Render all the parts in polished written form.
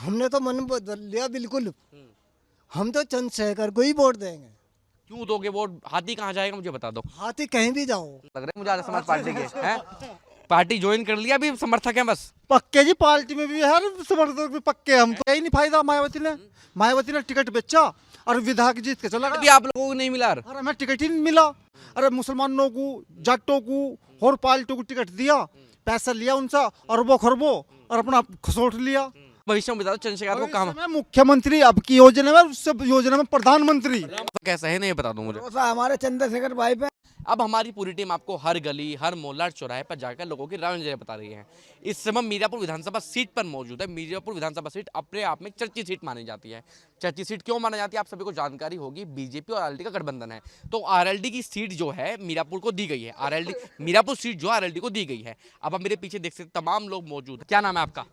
हमने तो मन बदल लिया बिल्कुल। हम तो चंद्रशेखर को ही वोट देंगे। क्यों दोगे वोट? हाथी कहाँ जाएगा मुझे बता दो। हाथी कहीं भी जाओ। लग रहा है मुझे आर्य समाज पार्टी के हैं। पार्टी ज्वाइन कर लिया, अभी समर्थक हैं बस। पक्के जी, पार्टी में भी हर समर्थक भी पक्के। हम तो यही नहीं फायदा मायावती ने टिकट बेचा और विधायक जीत के चला अभी गया। आप लोगों को नहीं मिला। अरे हमें टिकट ही नहीं मिला। अरे मुसलमानों को, जाटों को और पार्टियों को टिकट दिया, पैसा लिया उनसे अरबों खरबों और अपना खसोट लिया। भविष्य में बता दो चंद्रशेखर को काम मैं मुख्यमंत्री अब की योजना में, उससे योजना में प्रधानमंत्री। कैसा है नहीं बता दो मुझे। हमारे चंद्रशेखर भाई पे अब हमारी पूरी टीम आपको हर गली, हर मोहल्ला, चौराहे पर जाकर लोगों की राय नजरिया बता रही है। इस समय मीरापुर विधानसभा सीट पर मौजूद है। मीरापुर विधानसभा सीट अपने आप में चर्चित सीट मानी जाती है। चर्चित सीट क्यों मानी जाती है आप सभी को जानकारी होगी। बीजेपी और आरएलडी का गठबंधन है, तो आरएलडी की सीट जो है मीरापुर को दी गई है। आरएलडी मीरापुर सीट जो आरएलडी को दी गई है। अब आप मेरे पीछे देख सकते तमाम लोग मौजूद हैं। क्या नाम है आपका?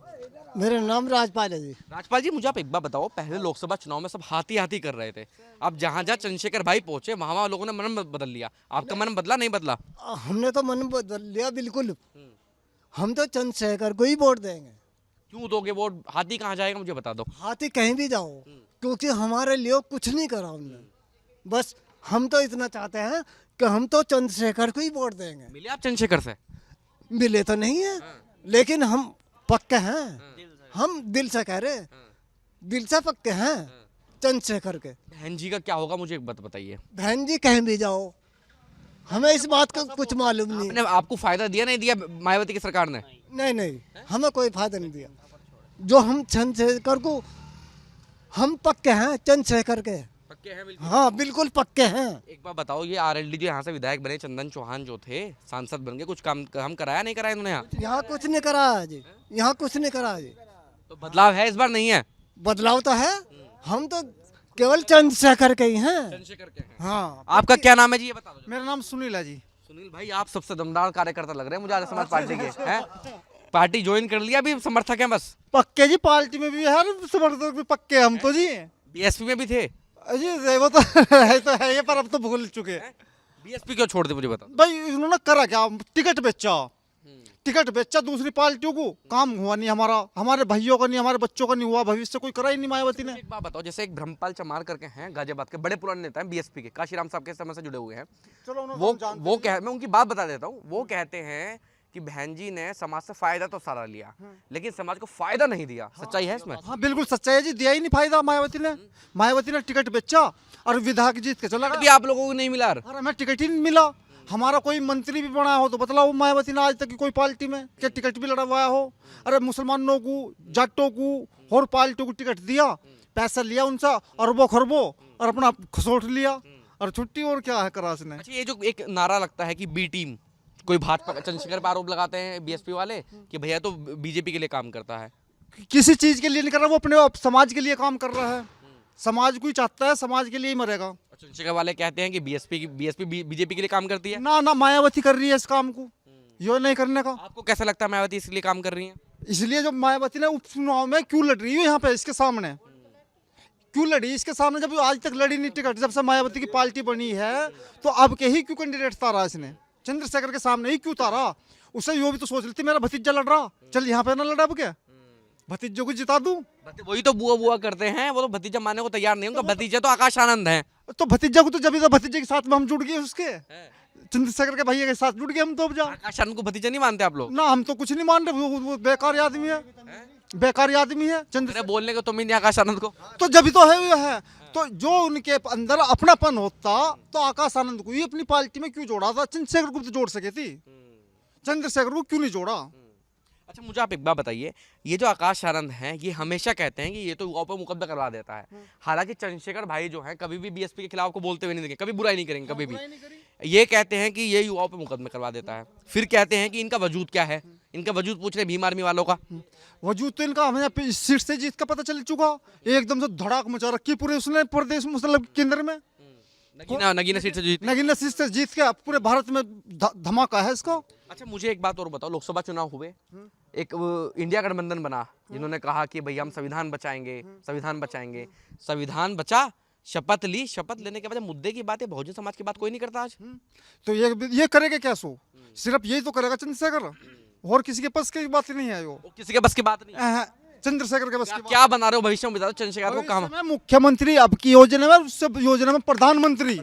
मेरा नाम राजपाल है जी। राजपाल जी, मुझे आप एक बार बताओ, पहले लोकसभा चुनाव में सब हाथी हाथी कर रहे थे। अब जहां जहां चंद्रशेखर भाई पहुंचे वहां वहां लोगों ने मन बदल लिया। आपका मन बदला नहीं बदला? हमने तो मन बदल लिया बिल्कुल। हम तो चंद्रशेखर को ही वोट देंगे। क्यों दोगे वोट? हाथी कहाँ जाएगा मुझे बता दो। हाथी कहीं भी जाओ, क्योंकि हमारे लिए कुछ नहीं करा उनने। बस हम तो इतना चाहते हैं कि हम तो चंद्रशेखर को ही वोट देंगे। मिले आप चंद्रशेखर से? मिले तो नहीं है, लेकिन हम पक्के हैं। हम दिल से कह रहे, दिल से पक्के हैं चंद्रशेखर के। बहन जी का क्या होगा मुझे एक बात बताइए। बहन जी कहीं भी जाओ, हमें इस बात का कुछ मालूम नहीं। आपने आपको फायदा दिया नहीं दिया मायावती की सरकार ने? नहीं नहीं, हमें कोई फायदा नहीं दिया। जो हम चंद्रशेखर को, हम पक्के हैं चंद्रशेखर के। पक्के हैं बिल्कुल। हाँ बिल्कुल पक्के हैं। एक बार बताओ, ये आरएलडी जो यहाँ से विधायक बने चंदन चौहान जो थे, सांसद बन गए, कुछ काम हम कराया नहीं कराया इन्होंने? यहाँ यहाँ कुछ नहीं करा है जी, यहाँ कुछ नहीं करा है जी। तो बदलाव है इस बार नहीं है? बदलाव तो है, हम तो केवल चंद्रशेखर के ही हैं। चंद्रशेखर के हैं। हाँ। आपका क्या नाम है जी ये बता दो। मेरा नाम सुनील है जी। सुनील भाई, आप सबसे दमदार कार्यकर्ता लग रहे हैं मुझे आर्य समाज पार्टी के हैं। पार्टी ज्वाइन कर लिया, अभी समर्थक हैं बस। पक्के जी, पार्टी में भी हर समर्थक भी पक्के। हम तो जी बीएसपी में भी थे। जी वो तो है ये, पर अब तो भूल चुके हैं। बीएसपी क्यों छोड़ दे मुझे बताओ। भाई इन्होंने करा क्या? टिकट बेचा दूसरी पार्टियों को। काम हुआ नहीं हमारा, हमारे भाइयों का नहीं, हमारे बच्चों का नहीं हुआ, भविष्य कोई करा ही नहीं मायावती ने। एक बात बताओ, जैसे एक ब्रह्मपाल चमार करके हैं गाजियाबाद के बड़े पुराने नेता हैं बीएसपी के, काशीराम साहब के समय से जुड़े हुए हैं। चलो मैं उनकी बात बता देता हूँ। वो कहते हैं कि बहन जी ने समाज से फायदा तो सारा लिया, लेकिन समाज को फायदा नहीं दिया। सच्चाई है इसमें? हाँ बिल्कुल सच्चाई है जी, दिया ही नहीं फायदा मायावती ने टिकट बेचा और विधायक जीत के चला अभी गया। आप लोगों को नहीं मिला। अरे हमें टिकट ही नहीं मिला। हमारा कोई मंत्री भी बना हो तो बतलाओ, मायावती ने आज तक की कोई पार्टी में क्या टिकट भी लड़वाया हो? अरे मुसलमानों को, जाटों को और पार्टियों को टिकट दिया, पैसा लिया उनसे अरबों खरबों और अपना खसोट लिया और छुट्टी। और क्या है करा उसने? अच्छा, ये जो एक नारा लगता है कि बी टीम, कोई भाजपा चंद्रशेखर पर आरोप लगाते हैं बीएसपी वाले कि भैया तो बीजेपी के लिए काम करता है। किसी चीज के लिए नहीं कर रहा, वो अपने समाज के लिए काम कर रहा है। समाज को ही चाहता है, समाज के लिए ही मरेगा। चंद्रशेखर वाले कहते हैं कि बीएसपी बीजेपी के लिए काम करती है। ना मायावती कर रही है इस काम को, यो नहीं करने का। आपको कैसा लगता है मायावती इसलिए काम कर रही है? इसलिए जो मायावती ने उपचुनाव में क्यों लड़ रही है यहाँ पे, इसके सामने क्यों लड़ी? इसके सामने जब आज तक लड़ी नहीं टिकट, जब से मायावती की पार्टी बनी है तो अब के ही क्यों कैंडिडेट तारा इसने? चंद्रशेखर के सामने ही क्यों तारा? उसे यो भी तो सोच लेती मेरा भतीजा लड़ रहा, चल यहाँ पे ना लड़ा, अब क्या भतीजों को जिता दूं? वही तो बुआ बुआ करते हैं, वो तो भतीजा मानने को तैयार नहीं। उनका भतीजा तो आकाश आनंद है। तो भतीजा को तो जब तो भतीजे के साथ में हम जुड़ गए, उसके चंद्रशेखर के भैया के साथ जुड़ गए हम। तो अब जा आकाश आनंद को भतीजा नहीं मानते आप लोग? ना, हम तो कुछ नहीं मान रहे। वो बेकार आदमी है, बेकार आदमी है मेरे बोलने को तुम ही नहीं आकाश आनंद को। तो जब तो है तो जो उनके अंदर अपनापन होता तो आकाश आनंद को ही अपनी पार्टी में क्यों जोड़ा था? चंद्रशेखर को तो जोड़ सके थी, चंद्रशेखर को क्यों नहीं जोड़ा? अच्छा, मुझे आप एक बात बताइए, ये जो आकाश आनंद हैं ये हमेशा कहते हैं कि ये तो युवाओं पर मुकदमा करवा देता है। हालांकि चंद्रशेखर भाई जो हैं कभी भी बीएसपी के खिलाफ को बोलते हुए नहीं देखेंगे, कभी बुराई नहीं करेंगे कभी भी। ये कहते हैं कि ये युवाओं पर मुकदमा करवा देता है। फिर कहते हैं कि इनका वजूद क्या है, इनका वजूद पूछ रहे भीम आर्मी वालों का। वजूद तो इनका हमें इस सीट से जीत का पता चल चुका। एकदम से धड़ाक मचा रखी पूरे उसने प्रदेश मतलब केंद्र में। नगीना सीट से जीत। नगीना सीट से जीत के पूरे भारत में धमाका है इसको। अच्छा, मुझे एक बात और बताओ, लोकसभा चुनाव हुए, एक इंडिया गठबंधन बना, जिन्होंने कहा कि भैया हम संविधान बचाएंगे, संविधान बचाएंगे। संविधान बचा, शपथ ली, शपथ लेने के बाद मुद्दे की बात है, बहुजन समाज की बात कोई नहीं करता आज। तो ये करेगा क्या? सो सिर्फ यही तो करेगा चंद्रशेखर, और किसी के पास की बात नहीं है। वो किसी के बस की बात नहीं। चंद्रशेखर के बस की बात क्या बना रहे हो भविष्य में बता दो, चंद्रशेखर को काम। मैं मुख्यमंत्री अब की योजना में, उससे योजना में प्रधानमंत्री।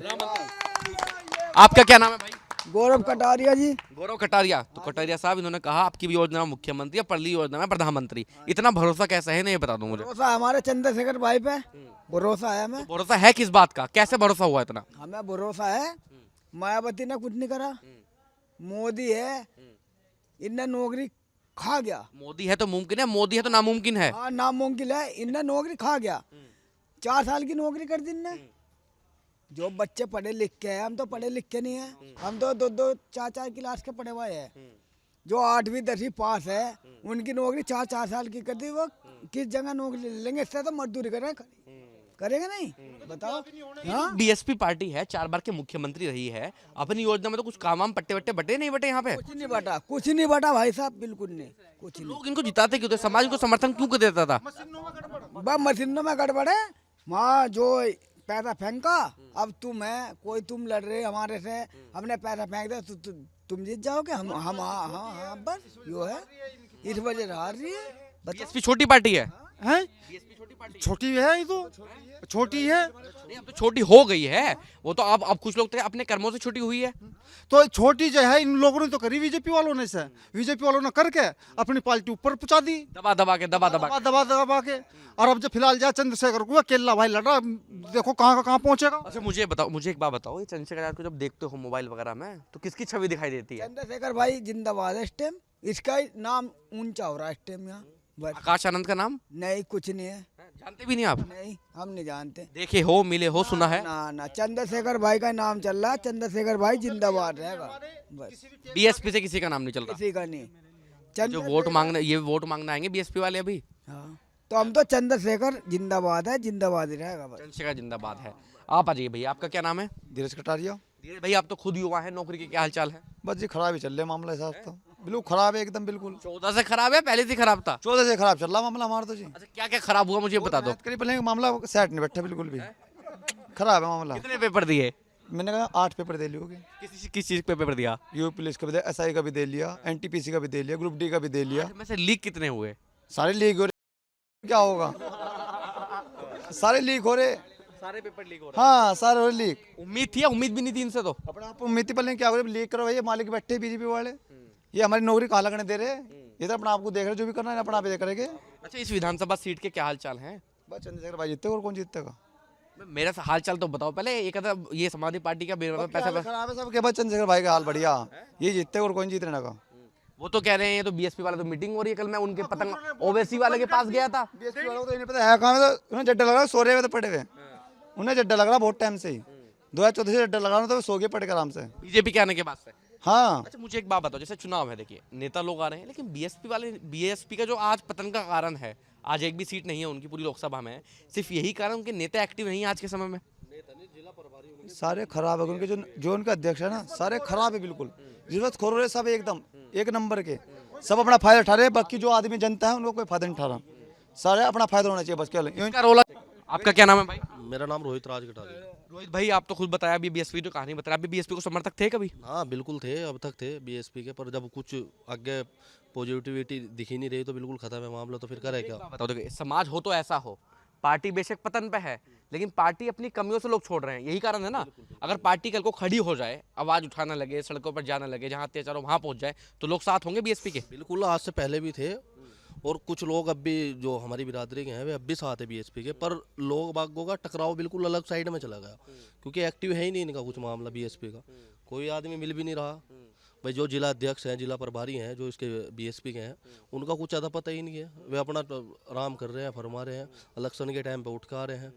आपका क्या नाम है भाई? गौरव कटारिया जी। गौरव कटारिया। तो कटारिया साहब, इन्होंने कहा आपकी भी योजना में मुख्यमंत्री, पल्ली योजना में प्रधानमंत्री। इतना भरोसा कैसा है, नहीं बता दो मुझे। भरोसा हमारे चंद्रशेखर भाई पे भरोसा है हमें। भरोसा है किस बात का, कैसे भरोसा हुआ इतना? हमें भरोसा है, मायावती ने कुछ नहीं करा, मोदी है, इनने नौकरी खा गया। मोदी है तो मुमकिन है, मोदी है तो नामुमकिन है। हाँ नामुमकिन है, इनने नौकरी खा गया। 4 साल की नौकरी कर दी इनने। जो बच्चे पढ़े लिख के हैं, हम तो पढ़े लिख के नहीं है, हम तो 2-2 4-4 क्लास के पढ़े हुए हैं। जो 8वीं 10वीं पास है, उनकी नौकरी 4-4 साल की कर दी, वो किस जगह नौकरी ले लेंगे? इससे तो मजदूरी करेंगे नहीं, बताओ। हाँ बीएसपी पार्टी है, 4 बार के मुख्यमंत्री रही है, अपनी योजना में तो कुछ काम पट्टे वट्टे बटे नहीं बटे यहाँ पे। कुछ नहीं बटा भाई साहब, बिल्कुल नहीं, कुछ नहीं। लोग इनको जिताते क्यों थे, समाज को समर्थन क्यों कर देता था? बस मशीनों में गड़बड़ है। वहाँ जो पैसा फेंका, अब तुम है कोई, तुम लड़ रहे हमारे से, हमने पैसा फेंक दिया तो तुम जीत जाओगे, हम हाँ बस यो है, इस वजह से हार रही है। बीएसपी छोटी पार्टी है, हैं? छोटी है, ये तो छोटी है। नहीं, अब तो छोटी हो गई है वो तो। अब कुछ लोग तो अपने कर्मों से छोटी हुई है। तो छोटी जो है, इन लोगों ने तो करी बीजेपी वालों ने से, बीजेपी वालों ने करके अपनी पार्टी ऊपर पहुंचा दी, दबा के। और अब जो फिलहाल जाए चंद्रशेखर को अकेला भाई लड़ा, देखो कहाँ पहुंचेगा। अच्छा मुझे एक बात बताओ, ये चंद्रशेखर यादव को जब देखते हो मोबाइल वगैरह में, तो किसकी छवि दिखाई देती है? चंद्रशेखर भाई जिंदाबाद है इस टाइम, इसका नाम ऊंचा हो रहा है इस टाइम यहाँ। आकाश आनंद का नाम नहीं, कुछ नहीं है, जानते भी नहीं आप? नहीं हम नहीं जानते। देखे हो, मिले हो, सुना है? ना चंद्रशेखर भाई का नाम चल रहा है, चंद्रशेखर भाई जिंदाबाद रहेगा बस, बीएसपी से किसी का नाम नहीं चल रहा। किसी का नहीं। जो वोट मांगने आएंगे बीएसपी वाले अभी। हाँ तो हम तो चंद्रशेखर जिंदाबाद है, जिंदाबाद ही रहेगा बस। चंद्रशेखर जिंदाबाद है। आप आ जाइए भैया, आपका क्या नाम है? धीरज कटारिया। धीरज भाई, आप तो खुद युवा है, नौकरी के क्या हाल चाल है? बस जी खराब ही चल रहा है मामला, हिसाब तो बिल्कुल खराब है एकदम, बिल्कुल 14 से खराब है, पहले से खराब था? 14 से खराब चल रहा मामला हमारा तो जी। अच्छा क्या क्या खराब हुआ मुझे बता दो। करीब पहले मामला सेट नहीं बैठा, बिल्कुल भी खराब है मामला। कितने पेपर दिए? मैंने कहा 8 पेपर दे लिए। किस चीज पे पेपर दिया? यूपी पुलिस का भी दिया, SI का भी दे लिया, NTPC का भी दे लिया, ग्रुप D का भी दे लिया। में से लीक कितने हुए? सारे लीक हो रहे, क्या होगा, सारे लीक हो रहे, सारे पेपर लीक हो हाँ सारे हो रहे लीक। उम्मीद थी या उम्मीद भी नहीं थी इनसे? तो अपने आप उम्मीद पहले क्या हो रहे, लीक करो, ये मालिक बैठे बीजेपी वाले, ये हमारी नौकरी कहाँ लगने दे रहे, ये तो अपना आपको देख रहे, जो भी करना है अपना आप ये करेंगे। अच्छा, इस विधानसभा सीट के क्या हाल चाल हैं? बस चंद्रशेखर भाई जीतते और कौन जीतेगा? मेरा हाल चाल तो बताओ पहले। एक था ये समाजवादी पार्टी का पैसा खराब है सब के बाद, चंद्रशेखर भाई का हाल बढ़िया, ये जीतते और कौन जीतने का। वो तो कह रहे हैं, ये तो बीएसपी वाला तो मीटिंग हो रही है। कल मैं उनके पतंग ओवैसी वाले के पास गया था। बीएसपी वालों को तो नहीं पता है कहाँ में, तो उन्हें जड्डा लगा, सो रहे हुए तो पड़े हुए, उन्हें जड्डा लग रहा बहुत टाइम से ही, 2014 से जड्डा लगा, तो सो गए पड़ के आराम से, बीजेपी के आने के बाद से। हाँ। अच्छा मुझे एक बात बताओ, जैसे चुनाव है, देखिए नेता लोग आ रहे हैं, लेकिन बीएसपी का जो आज पतन का कारण है, आज एक भी सीट नहीं है उनकी पूरी लोकसभा में, सिर्फ यही कारण उनके नेता एक्टिव नहीं है आज के समय में। सारे खराब है उनके, जो उनका अध्यक्ष है ना, सारे खराब है बिल्कुल, जरूरत खोर रहे सब एकदम एक नंबर के, सब अपना फायदा उठा रहे, बाकी जो आदमी जनता है उनको कोई फायदा नहीं उठा रहा, सारे अपना फायदा होना चाहिए बस। क्या रोल? आपका क्या नाम है भाई? मेरा नाम रोहित राज कटारिया। रोहित भाई, आप तो खुद बताया अभी बीएसपी जो कहानी बताया, अभी बीएसपी को समर्थक थे कभी? हाँ बिल्कुल थे, अब तक थे बीएसपी के, पर जब कुछ आगे पॉजिटिविटी दिख ही नहीं रही तो बिल्कुल खत्म है मामला, तो फिर करे क्या? बताओ, देखिए समाज हो तो ऐसा हो, पार्टी बेशक पतन पे है, लेकिन पार्टी अपनी कमियों से लोग छोड़ रहे हैं, यही कारण है ना। अगर पार्टी कल को खड़ी हो जाए, आवाज उठाने लगे, सड़कों पर जाने लगे, जहाँ अत्याचार हो वहाँ पहुँच जाए, तो लोग साथ होंगे बीएसपी के? बिल्कुल, आज से पहले भी थे, और कुछ लोग अब भी जो हमारी बिरादरी के हैं वे अब भी साथ है बीएसपी के, पर लोग बागों का टकराव बिल्कुल अलग साइड में चला गया, क्योंकि एक्टिव है ही नहीं इनका कुछ मामला बीएसपी का, कोई आदमी मिल भी नहीं रहा भाई। जो जिला अध्यक्ष हैं, जिला प्रभारी हैं, जो इसके बीएसपी के हैं, उनका कुछ ज़्यादा पता ही नहीं है, वे अपना आराम कर रहे हैं, फरमा रहे हैं, इलेक्शन के टाइम पे उठ कर आ रहे हैं।